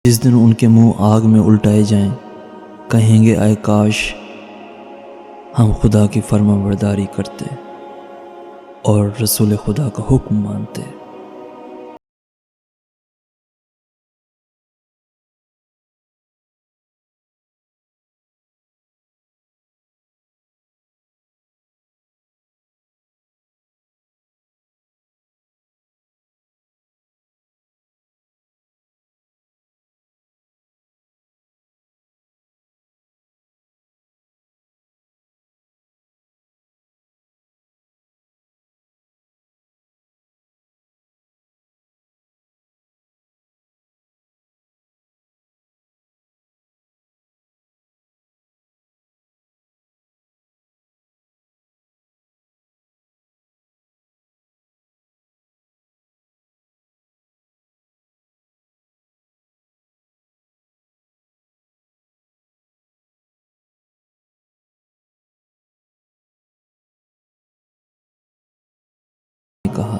जिस दिन उनके मुंह आग में उल्टाए जाएं, कहेंगे आए काश हम खुदा की फर्माबरदारी करते और रसूल खुदा का हुक्म मानते। कहा,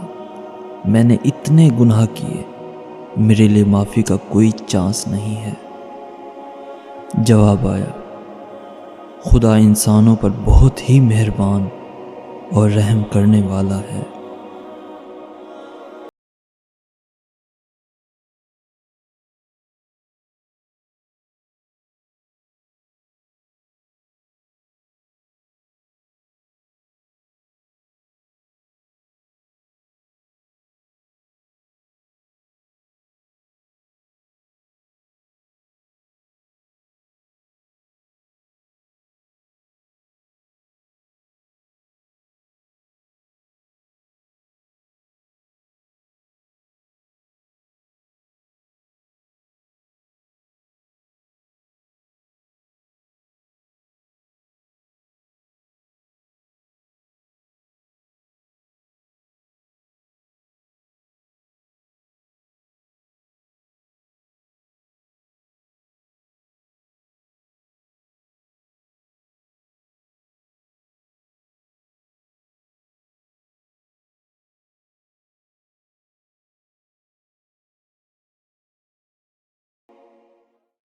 मैंने इतने गुनाह किए, मेरे लिए माफ़ी का कोई चांस नहीं है। जवाब आया, खुदा इंसानों पर बहुत ही मेहरबान और रहम करने वाला है।